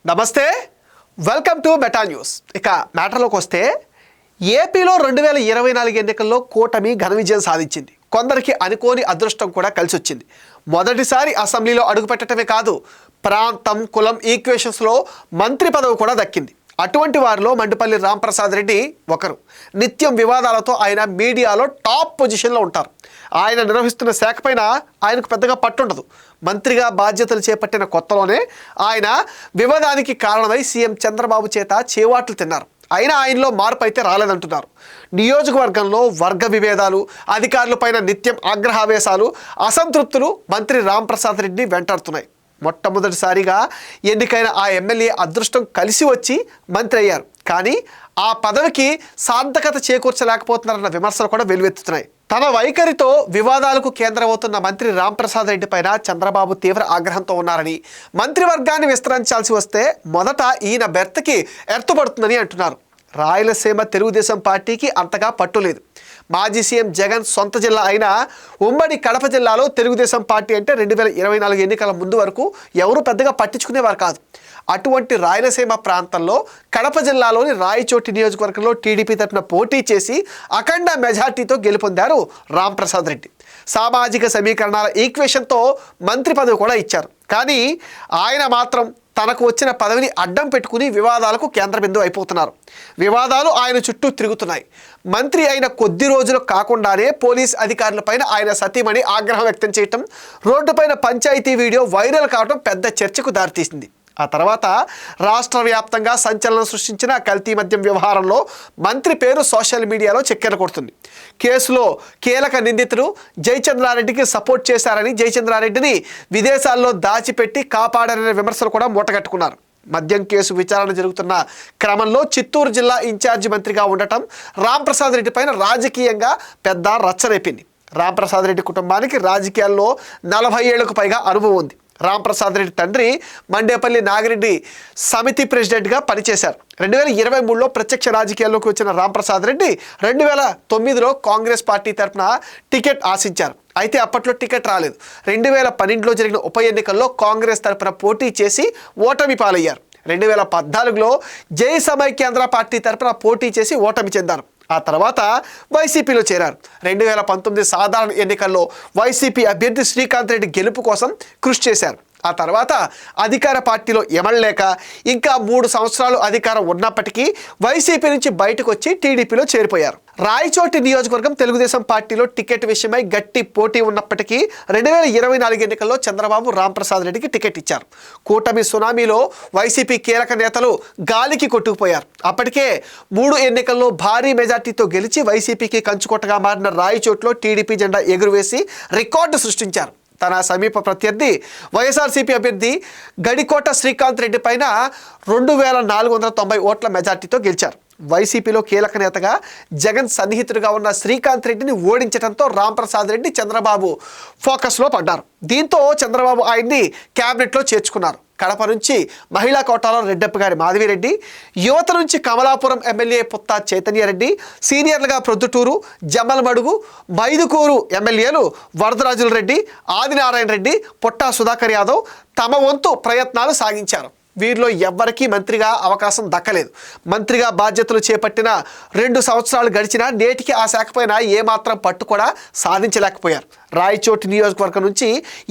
నమస్తే, welcome to meta news. ఇక మ్యాటర్లోకి వస్తే ఏపీలో 2024 ఎన్నికల్లో కూటమి ఘన విజయం సాధించింది. కొందరికి అనుకోని అదృష్టం కూడా కలిసి వచ్చింది. మొదటిసారి అసెంబ్లీలో అడుగుపెట్టడమే కాదు, ప్రాంతం కులం ఈక్వేషన్స్లో మంత్రి పదవి కూడా దక్కింది. అటువంటి వారిలో మండిపల్లి రాంప్రసాద్ రెడ్డి ఒకరు. నిత్యం వివాదాలతో ఆయన మీడియాలో టాప్ పొజిషన్లో ఉంటారు. ఆయన నిర్వహిస్తున్న శాఖ పైన ఆయనకు పెద్దగా పట్టుండదు. మంత్రిగా బాధ్యతలు చేపట్టిన కొత్తలోనే ఆయన వివాదానికి కారణమై సీఎం చంద్రబాబు చేత చేవాట్లు తిన్నారు. అయినా ఆయనలో మార్పు అయితే రాలేదంటున్నారు. నియోజకవర్గంలో వర్గ విభేదాలు, అధికారులపైన నిత్యం ఆగ్రహావేశాలు, అసంతృప్తులు మంత్రి రాంప్రసాద్ రెడ్డిని వెంటాడుతున్నాయి. మొట్టమొదటిసారిగా ఎన్నికైన ఆ ఎమ్మెల్యే అదృష్టం కలిసి వచ్చి మంత్రి అయ్యారు. కానీ ఆ పదవికి సార్థకత చేకూర్చలేకపోతున్నారన్న విమర్శలు కూడా వెలువెత్తుతున్నాయి. తన వైఖరితో వివాదాలకు కేంద్రమవుతున్న మంత్రి రాంప్రసాద్ రెడ్డి పైన చంద్రబాబు తీవ్ర ఆగ్రహంతో ఉన్నారని, మంత్రివర్గాన్ని విస్తరించాల్సి వస్తే మొదట ఈయన బెర్త్కి ఎర్తుపడుతుందని అంటున్నారు. రాయలసీమ తెలుగుదేశం పార్టీకి అంతగా పట్టులేదు. మాజీ సీఎం జగన్ సొంత జిల్లా అయిన ఉమ్మడి కడప జిల్లాలో తెలుగుదేశం పార్టీ అంటే 2024 ఎన్నికల ముందు వరకు ఎవరు పెద్దగా పట్టించుకునేవారు కాదు. అటువంటి రాయలసీమ ప్రాంతంలో కడప జిల్లాలోని రాయచోటి నియోజకవర్గంలో టీడీపీ తరఫున పోటీ చేసి అఖండ మెజార్టీతో గెలుపొందారు రాంప్రసాద్ రెడ్డి. సామాజిక సమీకరణాల ఈక్వేషన్తో మంత్రి పదవి కూడా ఇచ్చారు. కానీ ఆయన మాత్రం తనకు వచ్చిన పదవిని అడ్డం పెట్టుకుని వివాదాలకు కేంద్ర బిందువు అయిపోతున్నారు. వివాదాలు ఆయన చుట్టూ తిరుగుతున్నాయి. మంత్రి అయిన కొద్ది రోజులు కాకుండానే పోలీస్ అధికారులపైన ఆయన సతీమణి ఆగ్రహం వ్యక్తం చేయటం, రోడ్డుపైన పంచాయతీ వీడియో వైరల్ కావడం పెద్ద చర్చకు దారితీసింది. ఆ తర్వాత రాష్ట్ర వ్యాప్తంగా సంచలనం సృష్టించిన కల్తీ మద్యం వ్యవహారంలో మంత్రి పేరు సోషల్ మీడియాలో చక్కెర కొడుతుంది. కేసులో కీలక నిందితుడు జయచంద్రారెడ్డికి సపోర్ట్ చేశారని, జయచంద్రారెడ్డిని విదేశాల్లో దాచిపెట్టి కాపాడారనే విమర్శలు కూడా మూటగట్టుకున్నారు. మద్యం కేసు విచారణ జరుగుతున్న క్రమంలో చిత్తూరు జిల్లా ఇన్ఛార్జి మంత్రిగా ఉండటం రాంప్రసాద్ రెడ్డి పైన రాజకీయంగా పెద్ద రచ్చరేపింది. రాంప్రసాద్ రెడ్డి కుటుంబానికి రాజకీయాల్లో 40 ఏళ్లకు పైగా అనుభవం ఉంది. రాంప్రసాద్ రెడ్డి తండ్రి మండేపల్లి నాగిరెడ్డి సమితి ప్రెసిడెంట్గా పనిచేశారు. 2023లో ప్రత్యక్ష రాజకీయాల్లోకి వచ్చిన రాంప్రసాద్ రెడ్డి 2009లో కాంగ్రెస్ పార్టీ తరఫున టికెట్ ఆశించారు. అయితే అప్పట్లో టికెట్ రాలేదు. 2012లో జరిగిన ఉప ఎన్నికల్లో కాంగ్రెస్ తరఫున పోటీ చేసి ఓటమి పాలయ్యారు. 2014లో జై సమైక్యాంధ్ర పార్టీ తరఫున పోటీ చేసి ఓటమి చెందారు. ఆ తర్వాత వైసీపీలో చేరారు. 2019 సాధారణ ఎన్నికల్లో వైసీపీ అభ్యర్థి శ్రీకాంత్ రెడ్డి గెలుపు కోసం కృషి చేశారు. ఆ తర్వాత అధికార పార్టీలో ఎమడలేక ఇంకా 3 సంవత్సరాలు అధికారం ఉన్నప్పటికీ వైసీపీ నుంచి బయటకు వచ్చి టీడీపీలో చేరిపోయారు. రాయచోటి నియోజకవర్గం తెలుగుదేశం పార్టీలో టికెట్ విషయమై గట్టి పోటీ ఉన్నప్పటికీ 2024 ఎన్నికల్లో చంద్రబాబు రాంప్రసాద్ రెడ్డికి టికెట్ ఇచ్చారు. కూటమి సునామీలో వైసీపీ కీలక నేతలు గాలికి కొట్టుకుపోయారు. అప్పటికే 3 ఎన్నికల్లో భారీ మెజార్టీతో గెలిచి వైసీపీకి కంచుకొట్టగా మారిన రాయచోటిలో టీడీపీ జెండా ఎగురవేసి రికార్డు సృష్టించారు. తన సమీప ప్రత్యర్థి వైఎస్ఆర్సీపీ అభ్యర్థి గడికోట శ్రీకాంత్ రెడ్డి పైన 2490 ఓట్ల మెజార్టీతో గెలిచారు. వైసీపీలో కీలక నేతగా జగన్ సన్నిహితుడిగా ఉన్న శ్రీకాంత్ రెడ్డిని ఓడించడంతో రాంప్రసాద్ రెడ్డి చంద్రబాబు ఫోకస్లో పడ్డారు. దీంతో చంద్రబాబు ఆయన్ని క్యాబినెట్లో చేర్చుకున్నారు. కడప నుంచి మహిళా కోటాలో రెడ్డప్ప గారి మాధవిరెడ్డి, యువత నుంచి కమలాపురం ఎమ్మెల్యే పుత్తా చైతన్యరెడ్డి, సీనియర్లుగా ప్రొద్దుటూరు, జమ్మలమడుగు, మైదుకూరు ఎమ్మెల్యేలు వరదరాజుల రెడ్డి, ఆదినారాయణ రెడ్డి, పుట్టా సుధాకర్ యాదవ్ తమ వంతు ప్రయత్నాలు సాగించారు. వీరిలో ఎవ్వరికీ మంత్రిగా అవకాశం దక్కలేదు. మంత్రిగా బాధ్యతలు చేపట్టిన 2 సంవత్సరాలు గడిచినా నేటికి ఆ శాఖపైన ఏమాత్రం పట్టు కూడా సాధించలేకపోయారు. రాయచోటి నియోజకవర్గం నుంచి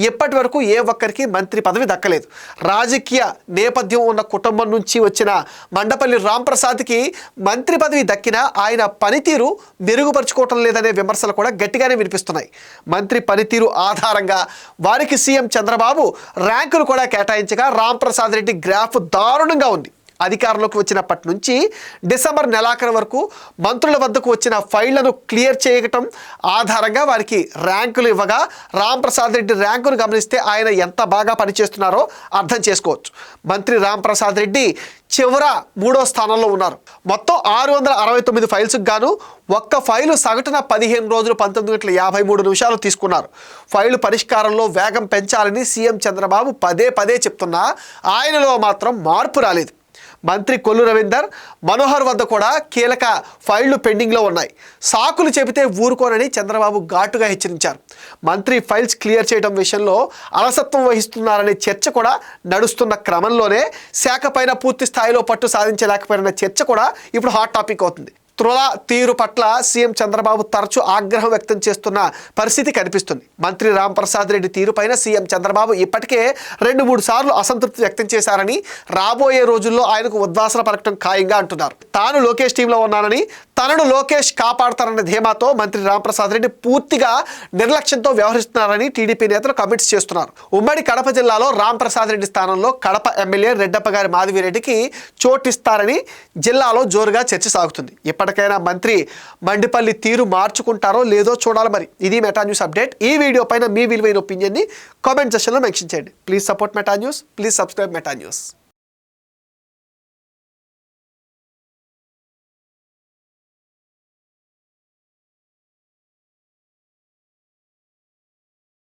ఇప్పటి వరకు ఏ ఒక్కరికి మంత్రి పదవి దక్కలేదు. రాజకీయ నేపథ్యం ఉన్న కుటుంబం నుంచి వచ్చిన మండపల్లి రాంప్రసాద్కి మంత్రి పదవి దక్కినా ఆయన పనితీరు మెరుగుపరుచుకోవటం లేదనే విమర్శలు కూడా గట్టిగానే వినిపిస్తున్నాయి. మంత్రి పనితీరు ఆధారంగా వారికి సీఎం చంద్రబాబు ర్యాంకులు కూడా కేటాయించగా రాంప్రసాద్ రెడ్డి గ్రాఫ్ దారుణంగా ఉంది. అధికారంలోకి వచ్చినప్పటి నుంచి డిసెంబర్ నెలాఖరు వరకు మంత్రుల వద్దకు వచ్చిన ఫైళ్లను క్లియర్ చేయటం ఆధారంగా వారికి ర్యాంకులు ఇవ్వగా రాంప్రసాద్ రెడ్డి ర్యాంకును గమనిస్తే ఆయన ఎంత బాగా పనిచేస్తున్నారో అర్థం చేసుకోవచ్చు. మంత్రి రాంప్రసాద్ రెడ్డి చివర 3వ స్థానంలో ఉన్నారు. మొత్తం 669 ఫైల్స్కి గాను ఒక్క ఫైలు సగటున 15 రోజులు 19 గంటల 53 నిమిషాలు తీసుకున్నారు. ఫైలు పరిష్కారంలో వేగం పెంచాలని సీఎం చంద్రబాబు పదే చెప్తున్నా ఆయనలో మాత్రం మార్పు రాలేదు. మంత్రి కొల్లు రవీందర్, మనోహర్ వద్ద కూడా కీలక ఫైళ్లు పెండింగ్లో ఉన్నాయి. సాకులు చెబితే ఊరుకోనని చంద్రబాబు ఘాటుగా హెచ్చరించారు. మంత్రి ఫైల్స్ క్లియర్ చేయడం విషయంలో అలసత్వం వహిస్తున్నారనే చర్చ కూడా నడుస్తున్న క్రమంలోనే శాఖ పైన పూర్తి స్థాయిలో పట్టు సాధించలేకపోయిన చర్చ కూడా ఇప్పుడు హాట్ టాపిక్ అవుతుంది. తుల తీరు పట్ల సీఎం చంద్రబాబు తరచూ ఆగ్రహం వ్యక్తం చేస్తున్న పరిస్థితి కనిపిస్తుంది. మంత్రి రాంప్రసాద్ రెడ్డి తీరుపైన సీఎం చంద్రబాబు ఇప్పటికే 2-3 సార్లు అసంతృప్తి వ్యక్తం చేశారని, రాబోయే రోజుల్లో ఆయనకు ఉద్వాసన పలకటం ఖాయంగా అంటున్నారు. తాను లోకేష్ టీంలో ఉన్నానని, తనను లోకేష్ కాపాడతారన్న ధీమాతో మంత్రి రాంప్రసాద్ రెడ్డి పూర్తిగా నిర్లక్ష్యంతో వ్యవహరిస్తున్నారని టీడీపీ నేతలు కామెంట్స్ చేస్తున్నారు. ఉమ్మడి కడప జిల్లాలో రాంప్రసాద్ రెడ్డి స్థానంలో కడప ఎమ్మెల్యే రెడ్డప్ప గారి మాధవిరెడ్డికి చోటిస్తారని జిల్లాలో జోరుగా చర్చ సాగుతుంది. ఇప్పటికైనా మంత్రి మండిపల్లి తీరు మార్చుకుంటారో లేదో చూడాలి. మరి ఇది మెటా న్యూస్ అప్డేట్. ఈ వీడియో పైన మీ విలువైన ఒపీనియన్ని కామెంట్ సెక్షన్లో మెన్షన్ చేయండి. Please support meta news. Please subscribe meta news.